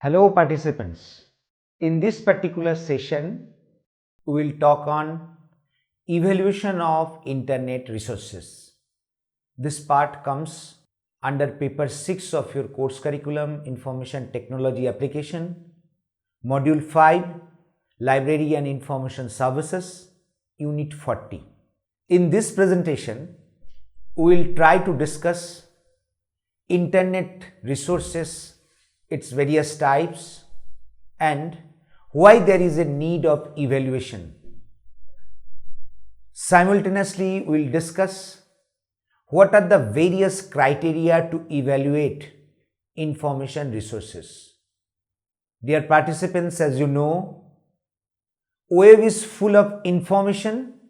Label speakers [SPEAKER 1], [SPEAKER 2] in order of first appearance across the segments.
[SPEAKER 1] Hello participants. In this particular session, we will talk on evaluation of internet resources. This part comes under paper 6 of your course curriculum, Information Technology Application, Module 5, Library and Information Services, Unit 40. In this presentation, we will try to discuss internet resources, its various types, and why there is a need of evaluation. Simultaneously, we will discuss what are the various criteria to evaluate information resources. Dear participants, as you know, web is full of information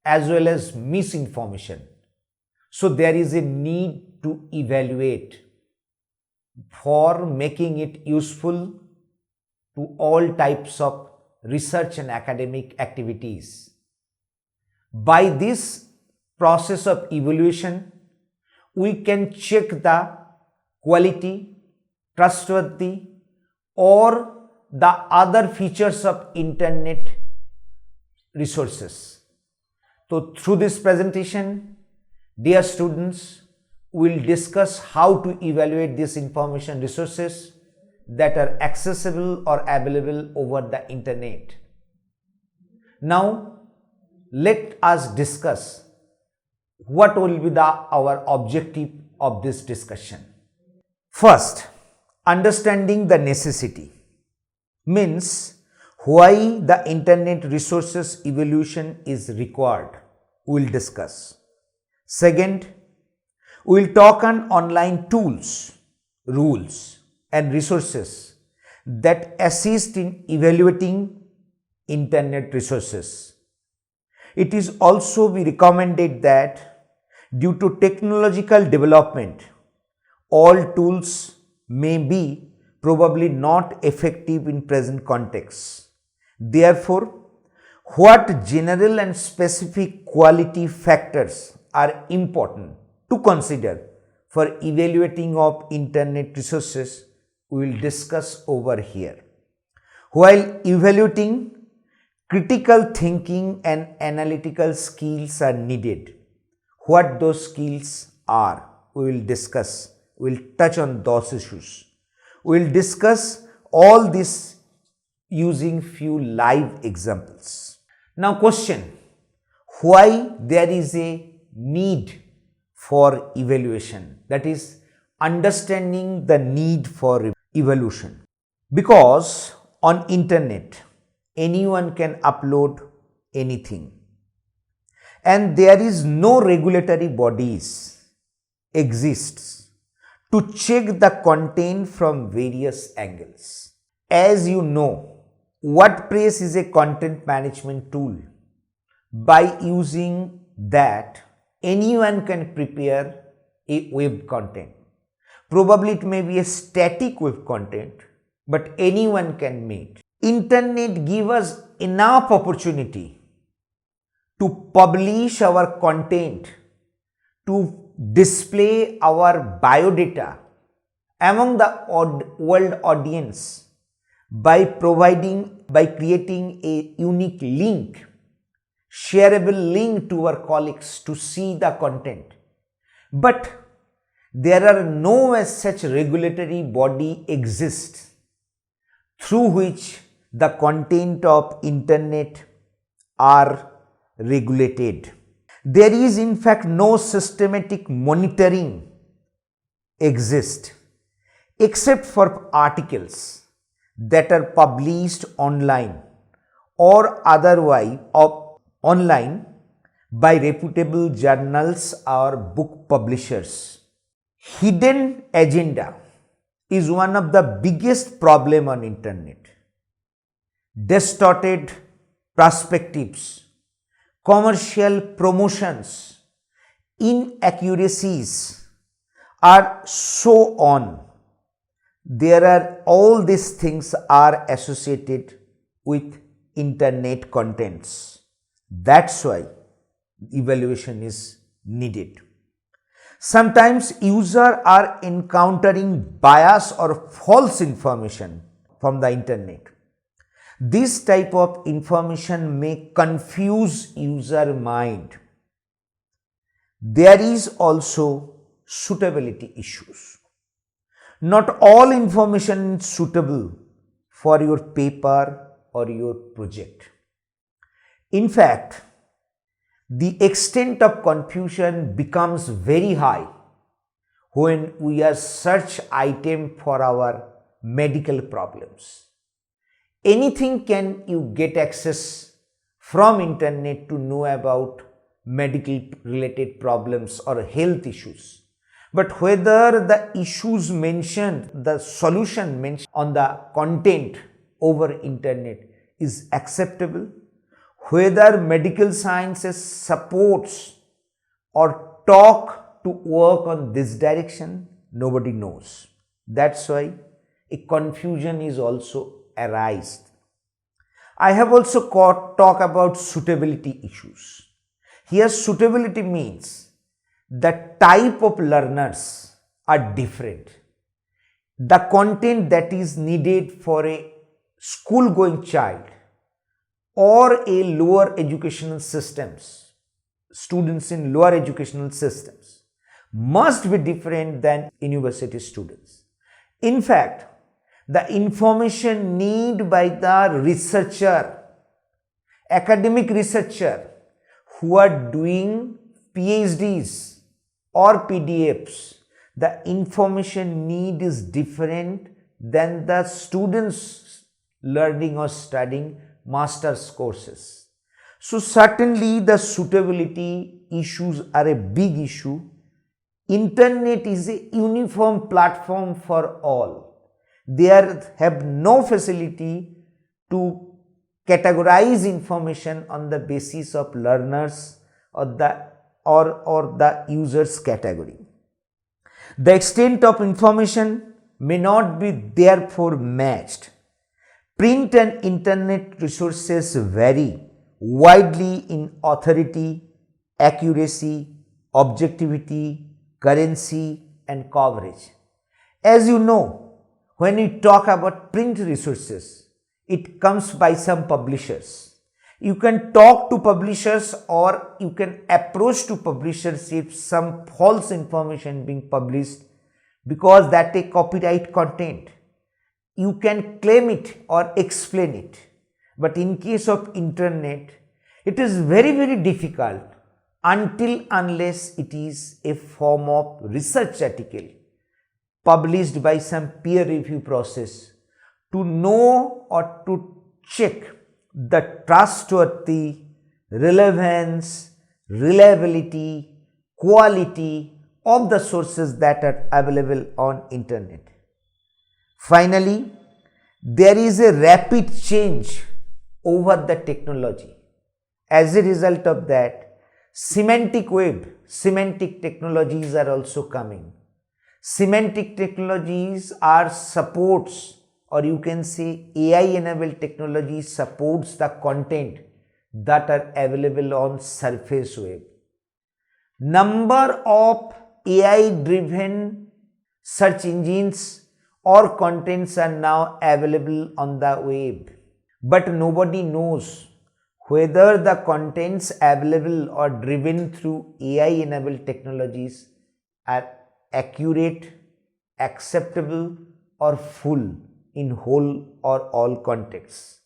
[SPEAKER 1] as well as misinformation. So there is a need to evaluate for making it useful to all types of research and academic activities. By this process of evaluation, we can check the quality, trustworthy, or the other features of internet resources. So through this presentation, dear students, we will discuss how to evaluate these information resources that are accessible or available over the internet. Now, let us discuss what will be our objective of this discussion. First, understanding the necessity means why the internet resources evaluation is required. We will discuss. Second, we will talk on online tools, rules and resources that assist in evaluating internet resources. It is also be recommended that due to technological development, all tools may be probably not effective in present context. Therefore, what general and specific quality factors are important to consider for evaluating of internet resources, we will discuss over here. While evaluating, critical thinking and analytical skills are needed. What those skills are, we will discuss. We will touch on those issues. We will discuss all this using few live examples. Now question, why there is a need for evaluation, that is understanding the need for evaluation? Because on internet anyone can upload anything and there is no regulatory bodies exists to check the content from various angles. As you know, WordPress is a content management tool. By using that, anyone can prepare a web content. Probably it may be a static web content, but anyone can make. Internet gives us enough opportunity to publish our content, to display our biodata among the world audience by creating a unique link, shareable link to our colleagues to see the content. But there are no as such regulatory body exists through which the content of internet are regulated. There is in fact no systematic monitoring exist except for articles that are published online or otherwise online by reputable journals or book publishers. Hidden agenda is one of the biggest problem on internet. distorted perspectives, commercial promotions, inaccuracies, are so on. All these things are associated with internet contents. That's why evaluation is needed. Sometimes users are encountering bias or false information from the internet. This type of information may confuse user mind. There is also suitability issues. Not all information is suitable for your paper or your project. In fact, the extent of confusion becomes very high when we are search item for our medical problems. Anything can you get access from internet to know about medical related problems or health issues. But whether the issues mentioned, the solution mentioned on the content over internet is acceptable, whether medical sciences supports or talk to work on this direction, nobody knows. That's why a confusion is also arised. I have also talked about suitability issues. Here suitability means the type of learners are different. The content that is needed for a school going child or a lower educational systems, students in lower educational systems must be different than university students. In fact, the information need by the researcher, academic researcher who are doing PhDs or PDFs, the information need is different than the students learning or studying master's courses. So certainly the suitability issues are a big issue. Internet is a uniform platform for all. They have no facility to categorize information on the basis of learners or the users category. The extent of information may not be therefore matched. Print and internet resources vary widely in authority, accuracy, objectivity, currency, and coverage. As you know, when we talk about print resources, it comes by some publishers. You can talk to publishers or you can approach to publishers if some false information being published because that is copyright content. You can claim it or explain it. But in case of internet, it is very, very difficult unless it is a form of research article published by some peer review process to know or to check the trustworthy, relevance, reliability, quality of the sources that are available on internet. Finally, there is a rapid change over the technology. As a result of that, semantic web, semantic technologies are also coming. Semantic technologies are supports, or you can say AI enabled technology supports the content that are available on surface web. Number of AI driven search engines or contents are now available on the web, but nobody knows whether the contents available or driven through AI enabled technologies are accurate, acceptable, or full in whole or all contexts.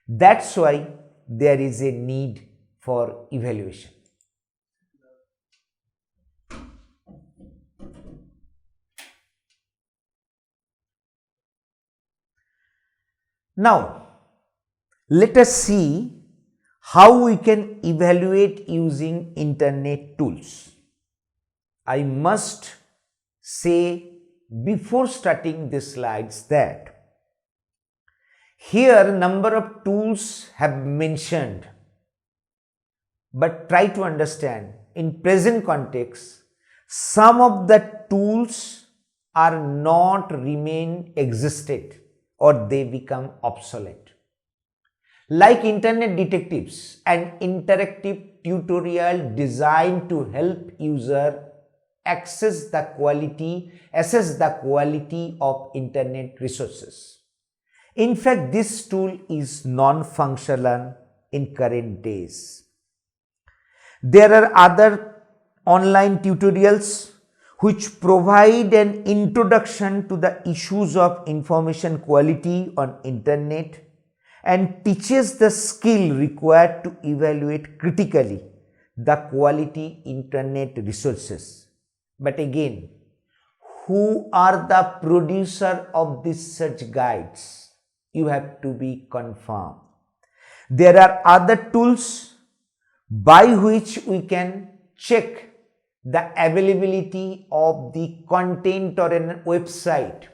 [SPEAKER 1] That's why there is a need for evaluation. Now, let us see how we can evaluate using internet tools. I must say before starting these slides that Here number of tools have mentioned, but try to understand in present context some of the tools are not remain existed or they become obsolete. Like internet detectives, an interactive tutorial designed to help user assess the quality of internet resources. In fact, this tool is non-functional in current days. There are other online tutorials which provide an introduction to the issues of information quality on internet and teaches the skill required to evaluate critically the quality internet resources. But again, who are the producer of these such guides? You have to be confirmed. There are other tools by which we can check the availability of the content or a website.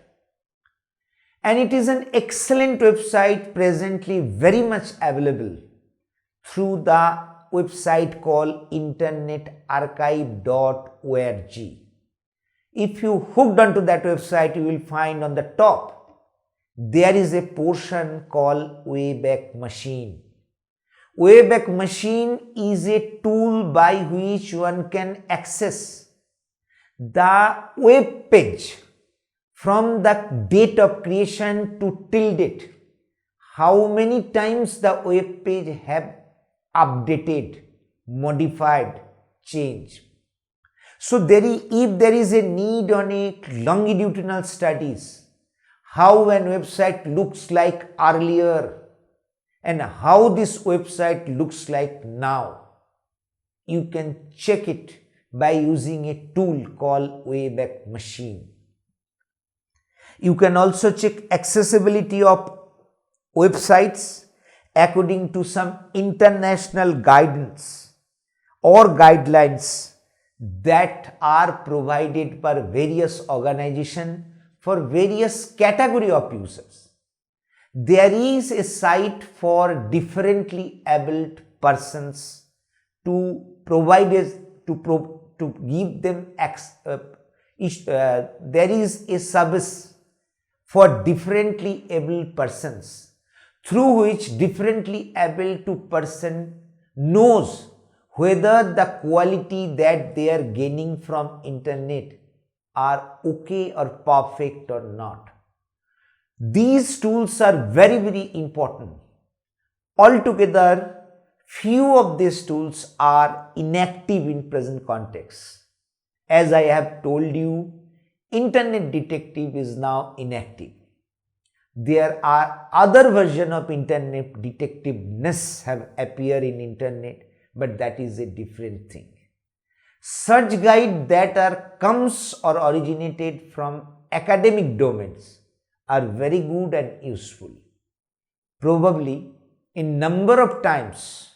[SPEAKER 1] And it is an excellent website presently very much available through the website called internetarchive.org. If you hooked onto that website, you will find on the top there is a portion called Wayback Machine. Wayback Machine is a tool by which one can access the web page from the date of creation to till date. How many times the web page have updated, modified, changed. So if there is a need on a longitudinal studies, how an website looks like earlier and how this website looks like now, you can check it by using a tool called Wayback Machine. You can also check accessibility of websites according to some international guidance or guidelines that are provided by various organizations for various category of users. There is a site for differently abled persons to provide to give them there is a service for differently abled persons through which differently able to person knows whether the quality that they are gaining from internet are okay or perfect or not. These tools are very, very important. Altogether, few of these tools are inactive in present context. As I have told you, internet detective is now inactive. There are other versions of internet detectiveness have appeared in internet, but that is a different thing. Such guide that comes or originated from academic domains are very good and useful. Probably in number of times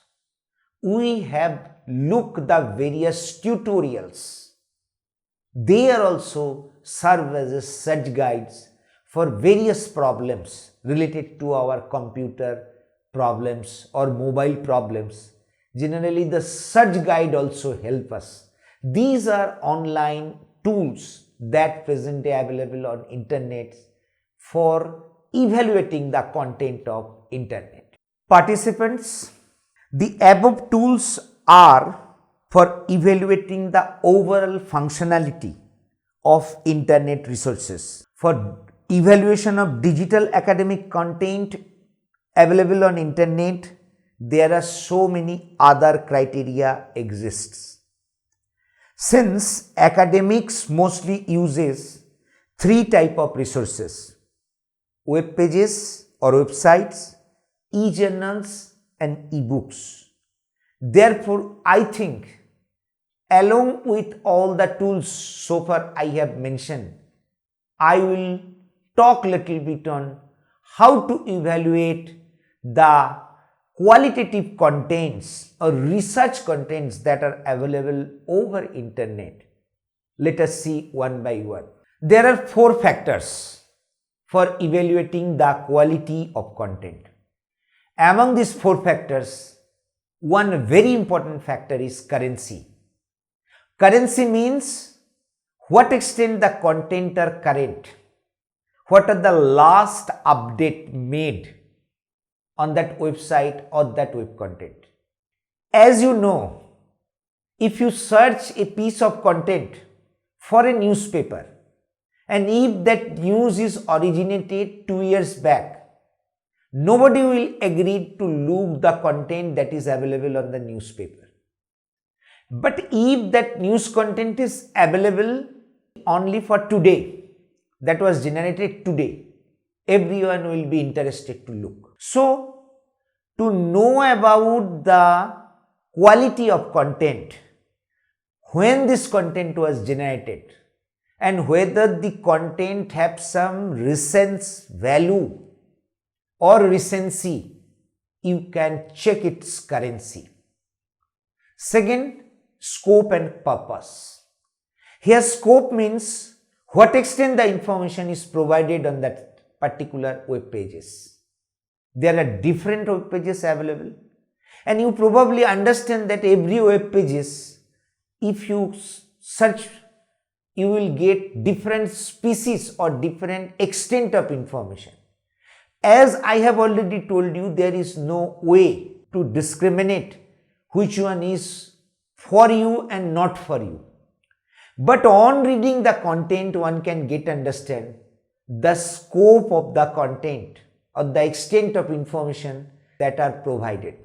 [SPEAKER 1] we have looked the various tutorials. They are also serve as such guides for various problems related to our computer problems or mobile problems. Generally, the such guide also help us. These are online tools that presently available on internet for evaluating the content of internet. Participants, the above tools are for evaluating the overall functionality of internet resources. For evaluation of digital academic content available on internet, there are so many other criteria exists. Since academics mostly uses three type of resources: web pages or websites, e-journals and e-books. Therefore, I think along with all the tools so far I have mentioned, I will talk little bit on how to evaluate the qualitative contents or research contents that are available over internet. Let us see one by one. There are four factors for evaluating the quality of content. Among these four factors, one very important factor is currency. Currency means what extent the content are current, what are the last update made on that website or that web content. As you know, if you search a piece of content for a newspaper, and if that news is originated 2 years back, nobody will agree to look the content that is available on the newspaper. But if that news content is available only for today, that was generated today, everyone will be interested to look. So, to know about the quality of content, when this content was generated, and whether the content have some recent value or recency, you can check its currency. Second, scope and purpose. Here scope means what extent the information is provided on that particular web pages. There are different web pages available, and you probably understand that every web pages, if you search, you will get different species or different extent of information. As I have already told you, there is no way to discriminate which one is for you and not for you. But on reading the content, one can understand the scope of the content or the extent of information that are provided.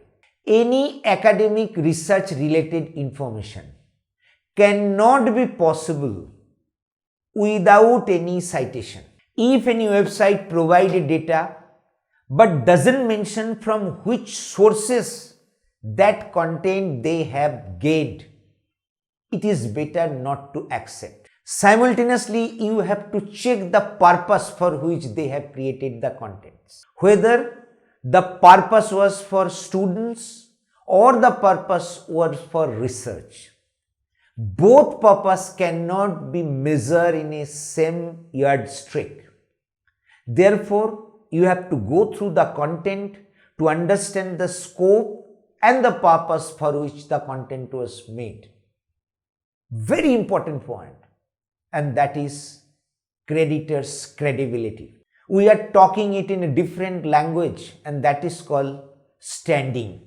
[SPEAKER 1] Any academic research related information cannot be possible without any citation. If any website provided data but doesn't mention from which sources that content they have gained, it is better not to accept. Simultaneously, you have to check the purpose for which they have created the contents. Whether the purpose was for students or the purpose was for research. Both purpose cannot be measured in a same yardstick. Therefore, you have to go through the content to understand the scope and the purpose for which the content was made. Very important point, and that is creditor's credibility. We are talking it in a different language, and that is called standing.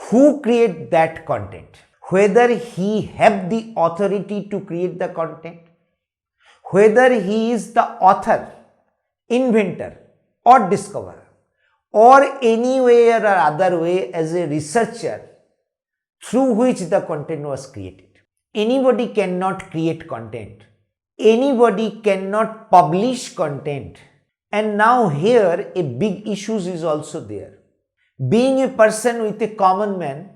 [SPEAKER 1] Who create that content? Whether he have the authority to create the content, whether he is the author, inventor or discoverer, or anywhere or other way as a researcher through which the content was created. Anybody cannot create content. Anybody cannot publish content. And now here a big issue is also there. Being a person with a common man,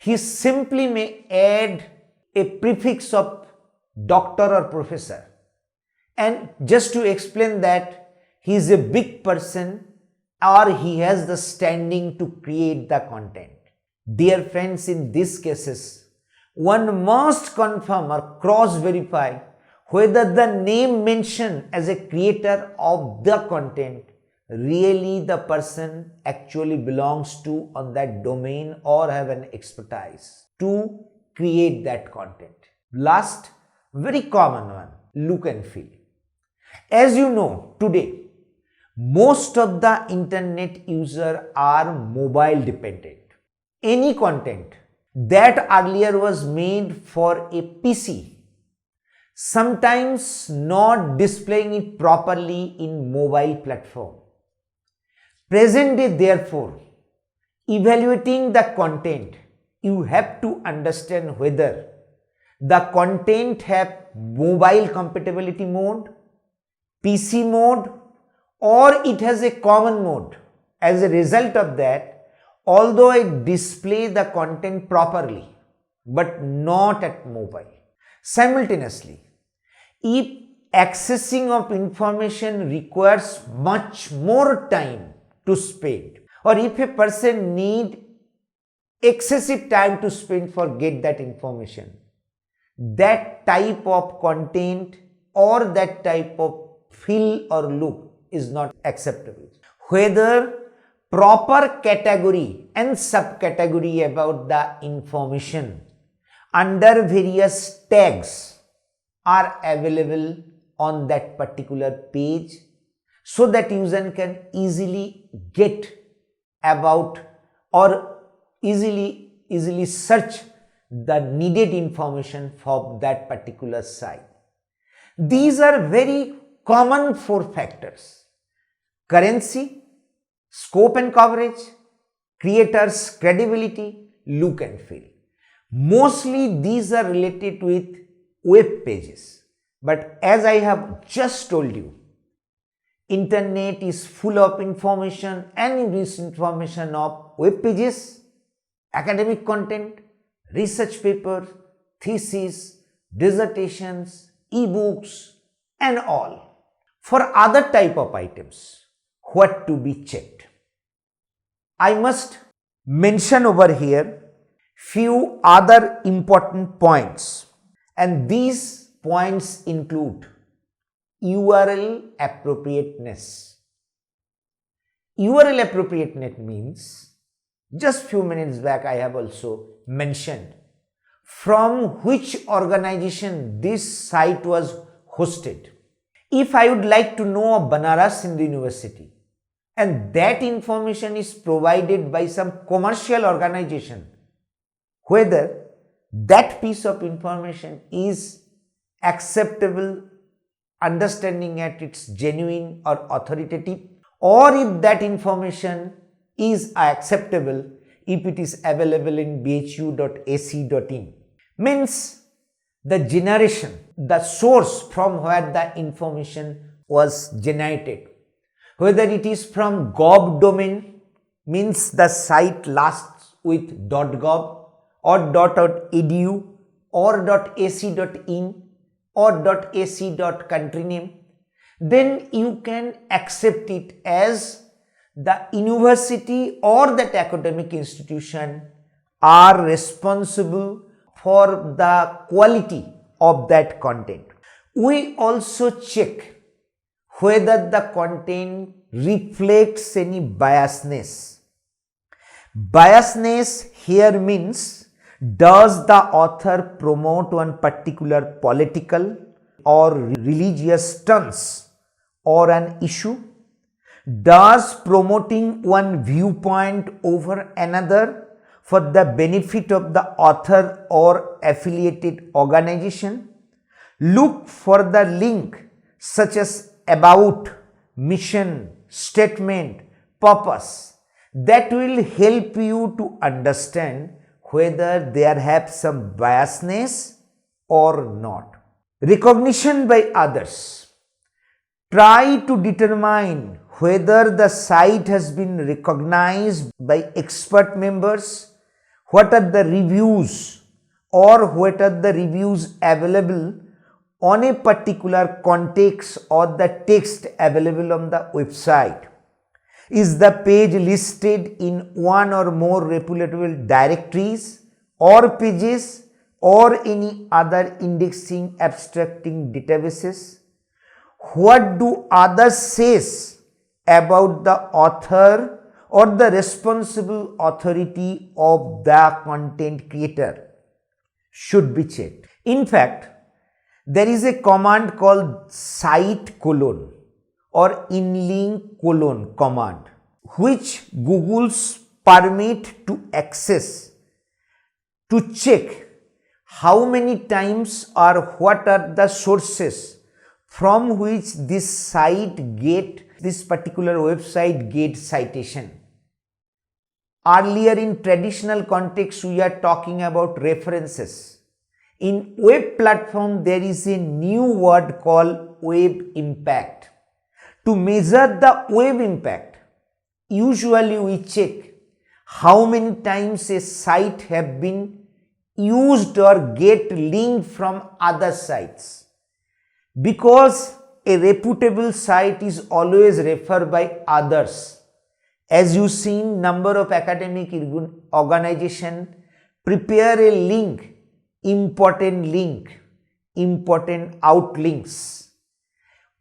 [SPEAKER 1] he simply may add a prefix of doctor or professor, and just to explain that he is a big person or he has the standing to create the content. Dear friends, in these cases, one must confirm or cross-verify whether the name mentioned as a creator of the content really the person actually belongs to on that domain or have an expertise to create that content. Last, very common one, look and feel. As you know, today, most of the internet users are mobile dependent. Any content that earlier was made for a PC, sometimes not displaying it properly in mobile platform. Present day, therefore, evaluating the content, you have to understand whether the content have mobile compatibility mode, PC mode, or it has a common mode. As a result of that, although it display the content properly, but not at mobile. Simultaneously, if accessing of information requires much more time to spend, or if a person need excessive time to spend for get that information, that type of content or that type of feel or look is not acceptable. Whether proper category and subcategory about the information under various tags are available on that particular page so that user can easily get about or easily search the needed information for that particular site. These are very common 4 factors: currency, scope and coverage, creators' credibility, look and feel. Mostly these are related with web pages. But as I have just told you, internet is full of information and misinformation of web pages, academic content, research papers, theses, dissertations, e-books and all. For other type of items, what to be checked? I must mention over here few other important points, and these points include URL appropriateness. URL appropriateness means, just few minutes back I have also mentioned, from which organization this site was hosted. If I would like to know of Banaras Hindu University and that information is provided by some commercial organization, whether that piece of information is acceptable, understanding at its genuine or authoritative, or if that information is acceptable if it is available in bhu.ac.in, means the generation, the source from where the information was generated, whether it is from gov domain, means the site lasts with .gov or .edu or .ac.in or .ac.country name, then you can accept it as the university or that academic institution are responsible for the quality of that content. We also check whether the content reflects any biasness. Biasness here means, does the author promote one particular political or religious stance or an issue? Does promoting one viewpoint over another for the benefit of the author or affiliated organization? Look for the link such as about, mission, statement, purpose that will help you to understand whether there have some biasness or not. Recognition by others. Try to determine whether the site has been recognized by expert members, what are the reviews or what are the reviews available on a particular context or the text available on the website. Is the page listed in one or more reputable directories or pages or any other indexing abstracting databases? What do others say about the author or the responsible authority of the content creator? Should be checked. In fact, there is a command called cite colon or inlink colon command, which Google's permit to access to check how many times or what are the sources from which this particular website get citation. Earlier in traditional context we are talking about references. In web platform there is a new word called web impact. To measure the web impact, usually we check how many times a site have been used or get linked from other sites. Because a reputable site is always referred by others. As you seen, number of academic organization prepare a link, important outlinks.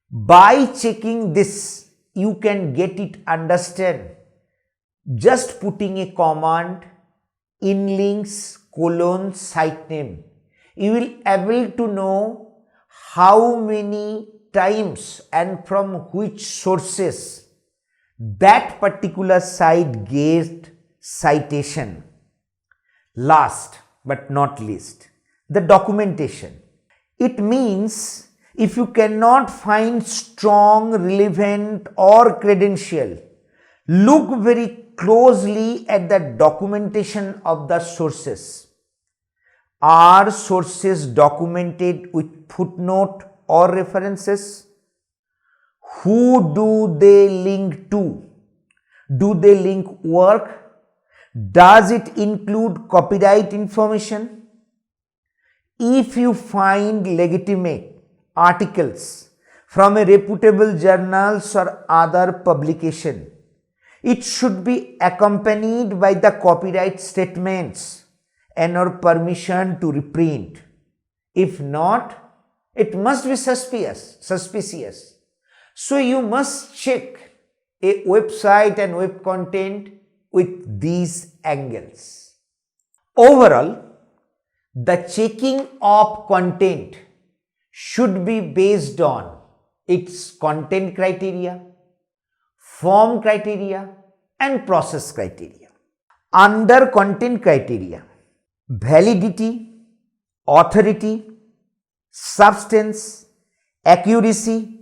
[SPEAKER 1] By checking this, you can get it understand just putting a command in links colon site name. You will able to know how many times and from which sources that particular site gave citation. Last but not least, the documentation. It means if you cannot find strong, relevant or credential, look very closely at the documentation of the sources. Are sources documented with footnote or references? Who do they link to? Do they link work? Does it include copyright information? If you find legitimate articles from a reputable journals or other publication, it should be accompanied by the copyright statements and or permission to reprint. If not, it must be suspicious. So you must check a website and web content with these angles. Overall, the checking of content should be based on its content criteria, form criteria and process criteria. Under content criteria, validity, authority, substance, accuracy,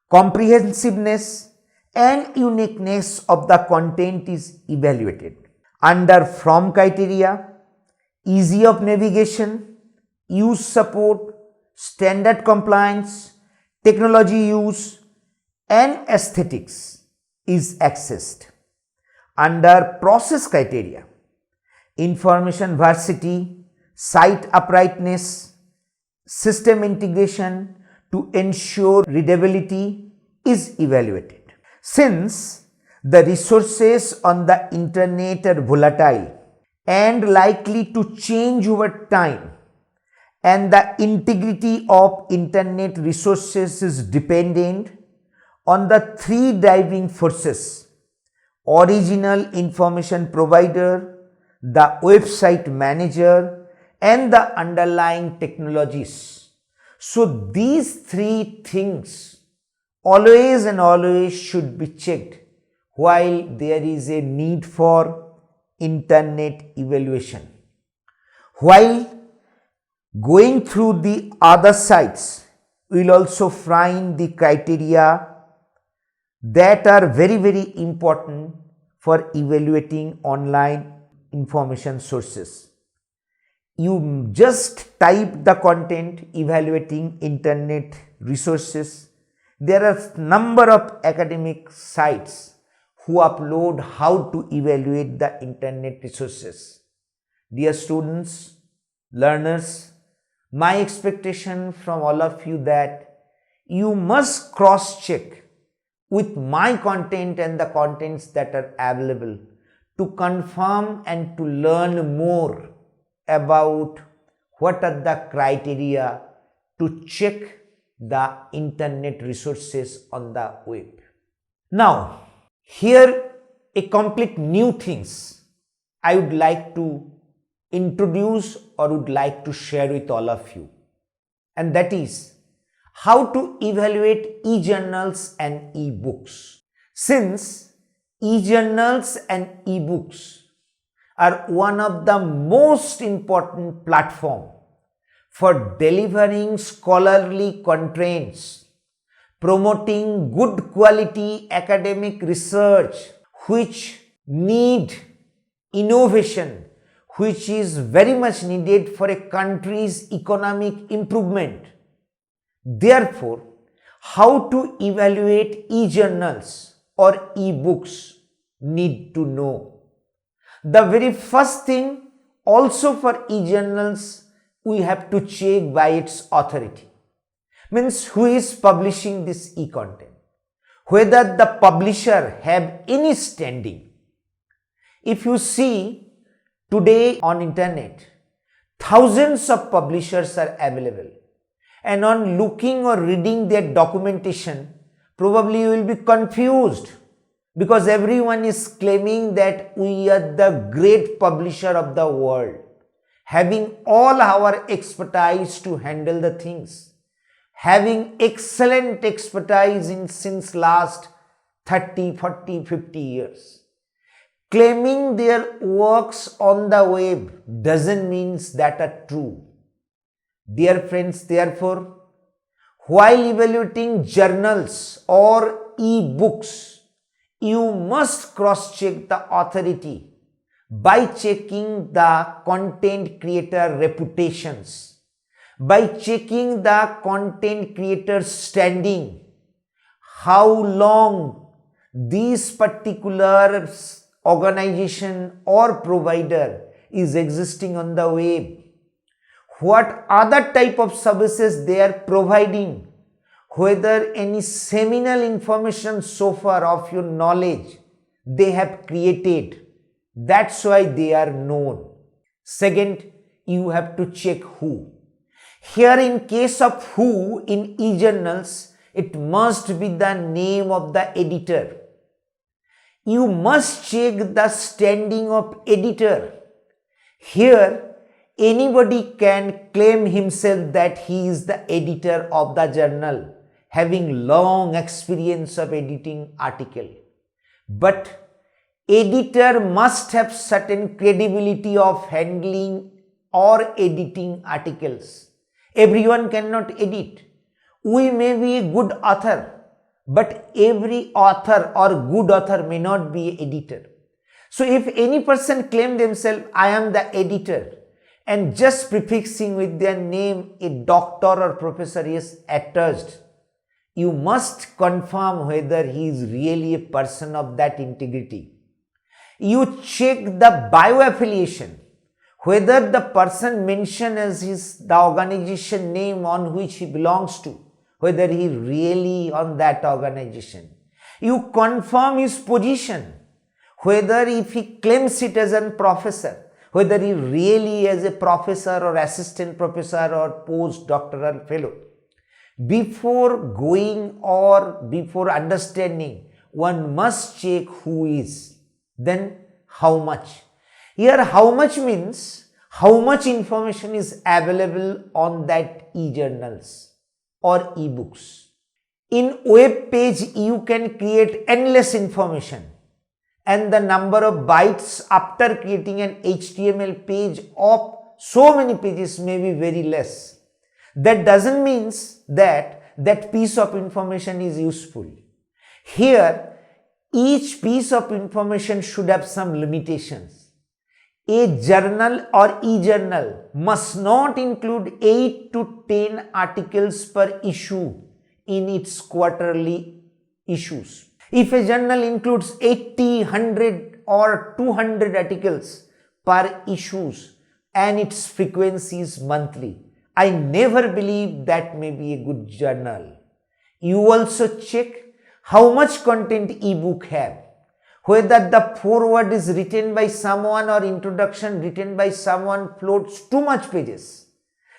[SPEAKER 1] comprehensiveness and uniqueness of the content is evaluated. Under from criteria, ease of navigation, use support, standard compliance, technology use and aesthetics is accessed. Under process criteria, information veracity, site uprightness, system integration to ensure readability is evaluated. Since the resources on the internet are volatile and likely to change over time, and the integrity of internet resources is dependent on the three driving forces: original information provider, the website manager and the underlying technologies. So these three things always should be checked while there is a need for internet evaluation. While going through the other sites, we will also find the criteria that are very important for evaluating online information sources. You just type the content evaluating internet resources. There are number of academic sites who upload how to evaluate the internet resources. Dear students, learners, my expectation from all of you that you must cross check with my content and the contents that are available to confirm and to learn more about what are the criteria to check the internet resources on the web. Now, here a complete new things I would like to introduce or would like to share with all of you, and that is how to evaluate e-journals and e-books. Since e-journals and e-books are one of the most important platform for delivering scholarly contents, promoting good quality academic research which need innovation, which is very much needed for a country's economic improvement. Therefore, how to evaluate e-journals or e-books need to know. The very first thing also for e-journals we have to check by its authority. Means who is publishing this e-content, whether the publisher have any standing. If you see today on internet, thousands of publishers are available, and on looking or reading their documentation, probably you will be confused because everyone is claiming that we are the great publisher of the world, having all our expertise to handle the things, having excellent expertise since last 30, 40, 50 years. Claiming their works on the web doesn't mean that are true. Dear friends, therefore, while evaluating journals or e-books, you must cross-check the authority by checking the content creator reputations, by checking the content creator's standing, how long this particular organization or provider is existing on the web, what other type of services they are providing, whether any seminal information so far of your knowledge they have created. That's why they are known. Second, you have to check who. Here in case of who in e-journals, it must be the name of the editor. You must check the standing of editor. Here, anybody can claim himself that he is the editor of the journal, having long experience of editing article. But editor must have certain credibility of handling or editing articles. Everyone cannot edit. We may be a good author, but every author or good author may not be an editor. So if any person claim themselves, I am the editor, and just prefixing with their name a doctor or professor is attached, you must confirm whether he is really a person of that integrity. You check the bio-affiliation, whether the person mentioned as the organization name on which he belongs to, whether he really on that organization. You confirm his position, whether if he claims it as a professor, whether he really is a professor or assistant professor or postdoctoral fellow. Before going or before understanding, one must check who is. Then how much. Here how much means how much information is available on that e-journals or e-books. In web page you can create endless information, and the number of bytes after creating an HTML page of so many pages may be very less. That doesn't mean that that piece of information is useful. Here each piece of information should have some limitations. A journal or e-journal must not include 8 to 10 articles per issue in its quarterly issues. If a journal includes 80, 100 or 200 articles per issues and its frequency is monthly, I never believe that may be a good journal. You also check how much content ebook have, whether the foreword is written by someone or introduction written by someone floats too much pages.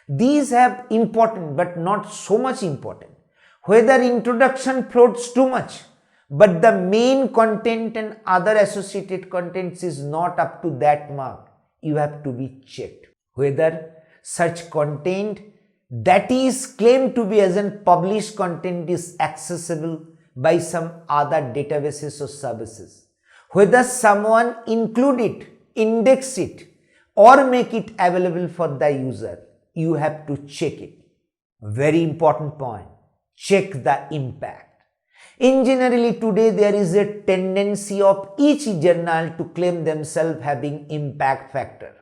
[SPEAKER 1] These have important but not so much important. Whether introduction floats too much but the main content and other associated contents is not up to that mark, you have to be checked. Whether such content that is claimed to be as an published content is accessible by some other databases or services. Whether someone include it, index it or make it available for the user, you have to check it. Very important point, check the impact. In generally today there is a tendency of each journal to claim themselves having impact factor.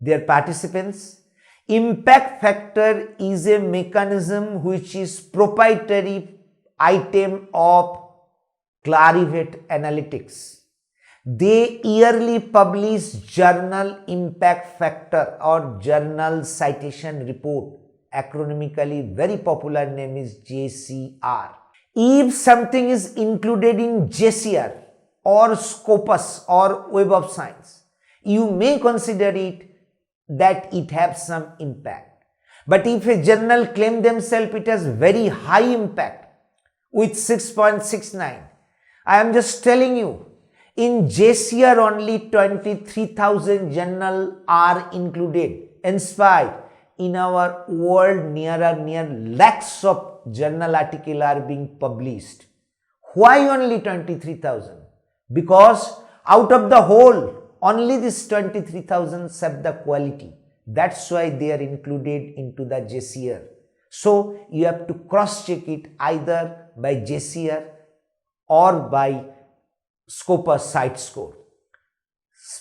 [SPEAKER 1] Dear participants, impact factor is a mechanism which is proprietary item of Clarivate Analytics. They yearly publish journal impact factor or journal citation report. Acronymically very popular name is JCR. If something is included in JCR or Scopus or Web of Science, you may consider it that it has some impact. But if a journal claim themselves it has very high impact, with 6.69. I am just telling you, in JCR only 23,000 journals are included. In spite, in our world near lakhs of journal articles are being published. Why only 23,000? Because out of the whole, only this 23,000 have the quality. That's why they are included into the JCR. So you have to cross-check it either by JCR or by Scopus site score.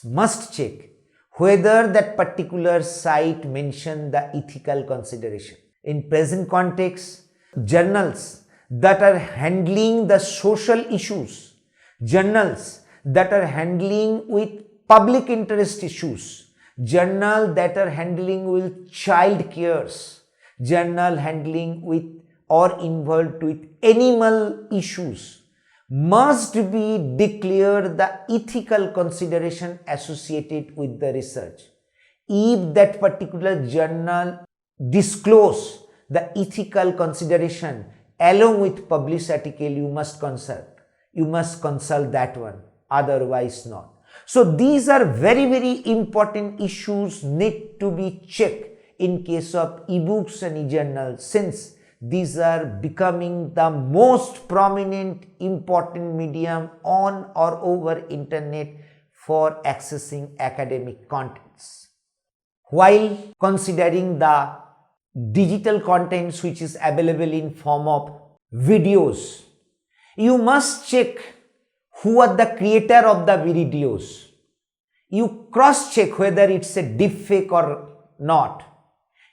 [SPEAKER 1] Must check whether that particular site mention the ethical consideration. In present context, journals that are handling the social issues, journals that are handling with public interest issues, journal that are handling with child cares, journal handling with or involved with animal issues, must be declared the ethical consideration associated with the research. If that particular journal disclose the ethical consideration along with published article, you must consult that one, otherwise not. So these are very important issues need to be checked in case of ebooks and e-journals, since these are becoming the most prominent important medium on or over internet for accessing academic contents. While considering the digital contents which is available in form of videos, you must check who are the creator of the videos. You cross check whether it's a deepfake or not.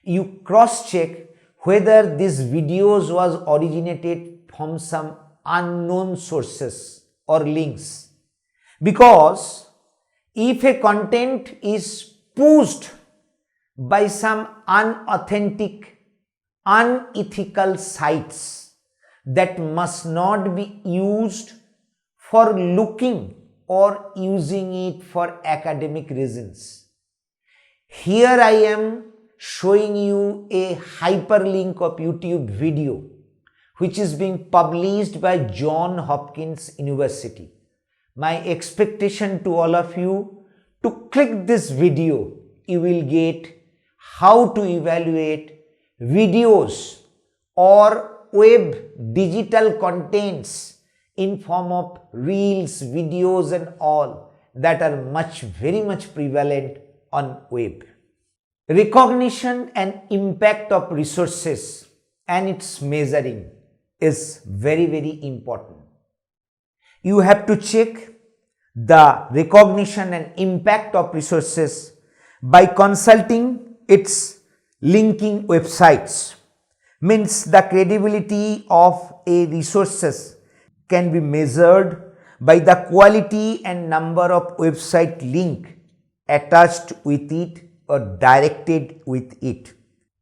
[SPEAKER 1] You cross check whether these videos was originated from some unknown sources or links. Because if a content is pushed by some unauthentic, unethical sites, that must not be used for looking or using it for academic reasons. Here I am showing you a hyperlink of YouTube video which is being published by Johns Hopkins University. My expectation to all of you to click this video, you will get how to evaluate videos or web digital contents in form of reels, videos and all that are very much prevalent on web. Recognition and impact of resources and its measuring is very important. You have to check the recognition and impact of resources by consulting its linking websites. Means the credibility of a resources can be measured by the quality and number of website link attached with it or directed with it.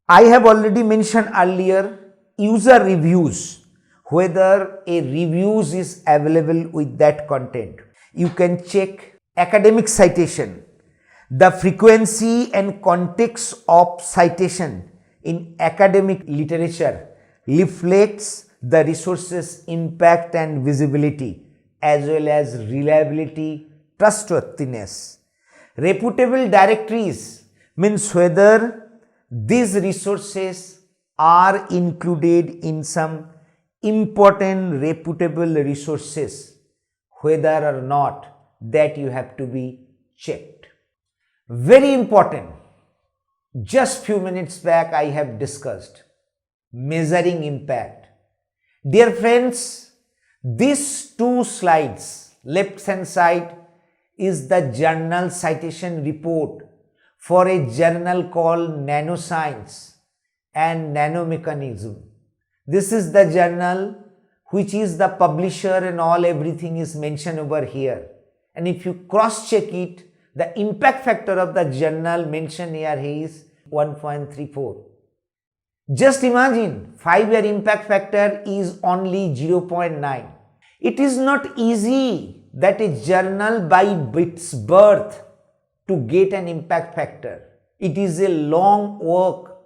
[SPEAKER 1] I have already mentioned earlier user reviews, whether a reviews is available with that content. You can check academic citation. The frequency and context of citation in academic literature reflects the resources impact and visibility as well as reliability, trustworthiness. Reputable directories means whether these resources are included in some important reputable resources, whether or not, that you have to be checked. Very important. Just few minutes back I have discussed measuring impact. Dear friends, these two slides, left hand side is the journal citation report for a journal called Nanoscience and Nanomechanism. This is the journal which is the publisher and all, everything is mentioned over here. And if you cross check it, the impact factor of the journal mentioned here is 1.34. Just imagine 5-year impact factor is only 0.9. It is not easy that a journal by its birth to get an impact factor. It is a long work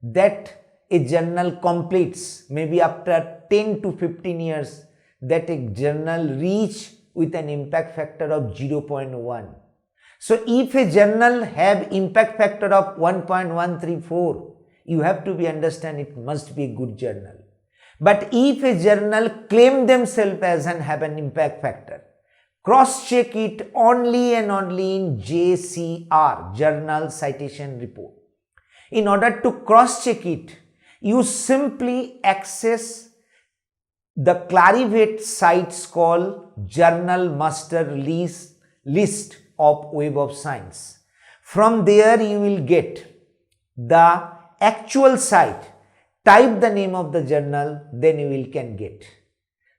[SPEAKER 1] that a journal completes, maybe after 10 to 15 years, that a journal reach with an impact factor of 0.1. So if a journal have impact factor of 1.134, you have to be understand it must be a good journal. But if a journal claim themselves as and have an impact factor, cross check it only and only in JCR, Journal Citation Report. In order to cross check it, you simply access the Clarivate sites called Journal Master List of Web of Science. From there you will get the actual site, type the name of the journal, then you will can get.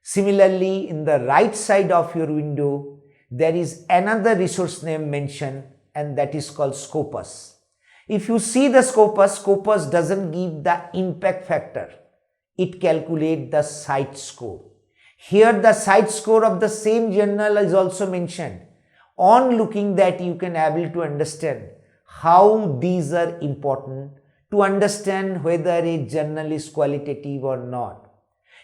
[SPEAKER 1] Similarly, in the right side of your window, there is another resource name mentioned, and that is called Scopus. If you see the Scopus doesn't give the impact factor. It calculates the site score. Here the site score of the same journal is also mentioned. On looking that, you can able to understand how these are important to understand whether a journal is qualitative or not.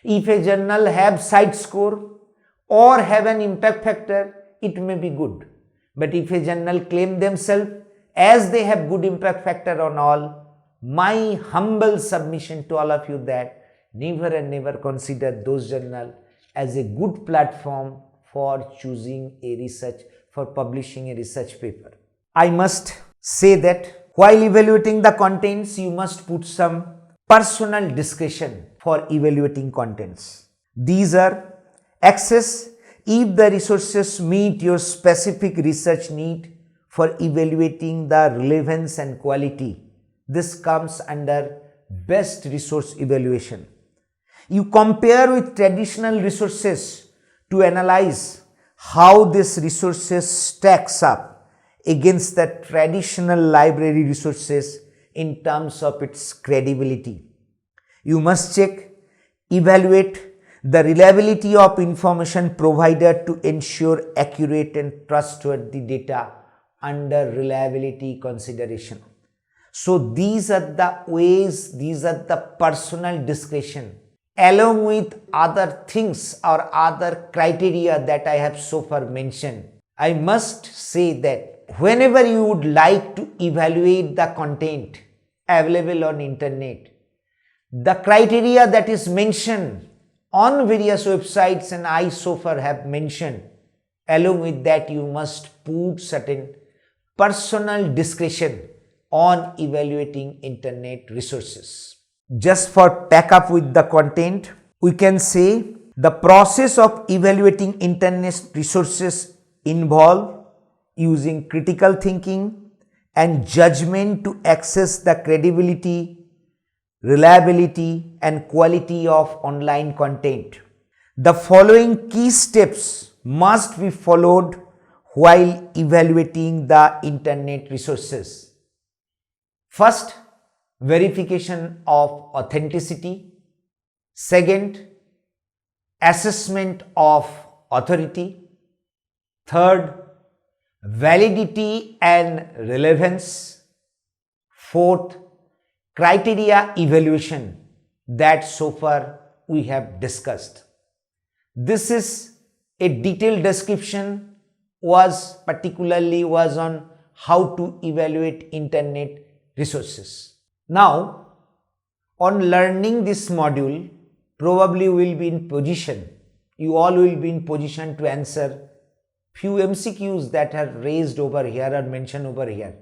[SPEAKER 1] If a journal have site score or have an impact factor, it may be good. But if a journal claim themselves as they have good impact factor on all, my humble submission to all of you that never and never consider those journal as a good platform for choosing a research, for publishing a research paper. I must say that while evaluating the contents, you must put some personal discretion for evaluating contents. These are access if the resources meet your specific research need for evaluating the relevance and quality. This comes under best resource evaluation. You compare with traditional resources to analyze how these resources stacks up against the traditional library resources in terms of its credibility. You must check, evaluate the reliability of information provided to ensure accurate and trustworthy data under reliability consideration. So these are the ways, these are the personal discretion along with other things or other criteria that I have so far mentioned. I must say that whenever you would like to evaluate the content available on internet, the criteria that is mentioned on various websites and I so far have mentioned, along with that you must put certain personal discretion on evaluating internet resources. Just for pack up with the content, we can say the process of evaluating internet resources involve using critical thinking and judgment to assess the credibility, reliability and quality of online content. The following key steps must be followed while evaluating the internet resources. First, verification of authenticity. Second, assessment of authority. Third, validity and relevance. Fourth, criteria evaluation that so far we have discussed. This is a detailed description was on how to evaluate internet resources. Now, on learning this module, probably will be in position, you all will be in position to answer few MCQs that are raised over here or mentioned over here.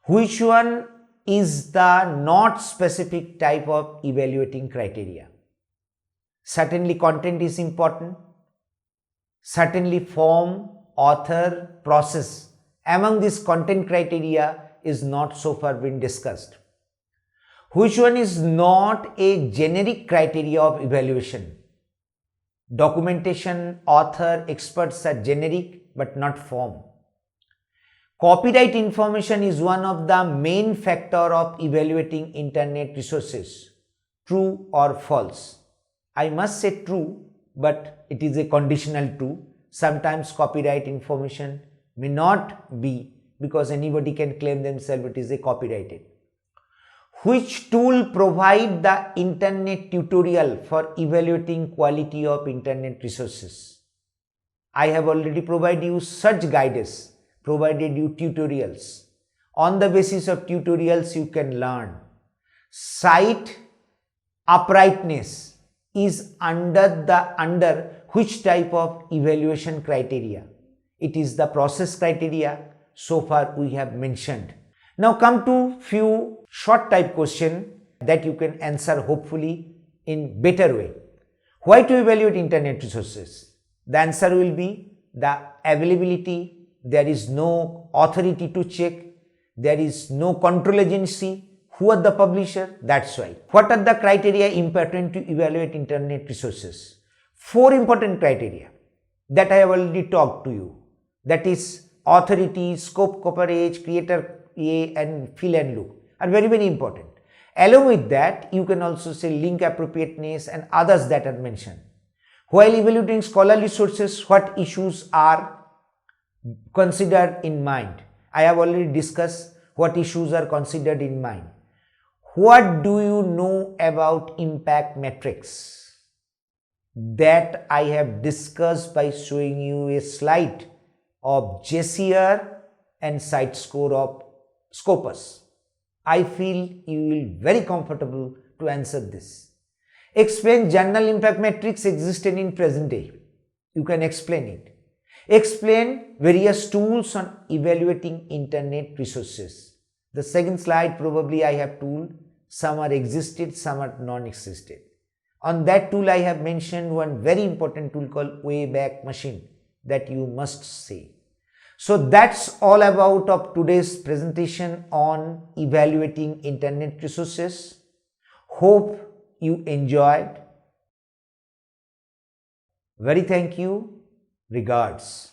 [SPEAKER 1] Which one is the not specific type of evaluating criteria? Certainly content is important. Certainly form, author, process. Among these content criteria is not so far been discussed. Which one is not a generic criteria of evaluation? Documentation, author, experts are generic but not form. Copyright information is one of the main factor of evaluating internet resources. True or false? I must say true, but it is a conditional true. Sometimes copyright information may not be, because anybody can claim themselves it is a copyrighted. Which tool provide the internet tutorial for evaluating quality of internet resources? I have already provided you such guidance, provided you tutorials. On the basis of tutorials you can learn. Site uprightness is under which type of evaluation criteria? It is the process criteria. So far we have mentioned. Now come to few short type question that you can answer hopefully in better way. Why to evaluate internet resources? The answer will be the availability. There is no authority to check. There is no control agency. Who are the publisher? That's why. What are the criteria important to evaluate internet resources? 4 important criteria that I have already talked to you. That is authority, scope coverage, creator A and fill and look are very, very important. Along with that, you can also say link appropriateness and others that are mentioned. While evaluating scholarly sources, what issues are considered in mind? I have already discussed what issues are considered in mind. What do you know about impact matrix? That I have discussed by showing you a slide of JCR and site score of Scopus. I feel you will be very comfortable to answer this. Explain journal impact matrix existed in present day. You can explain it. Explain various tools on evaluating internet resources. The second slide probably I have told. Some are existed, some are non-existed. On that tool I have mentioned one very important tool called Wayback Machine that you must see. So that's all about of today's presentation on evaluating internet resources. Hope you enjoyed. Very thank you. Regards.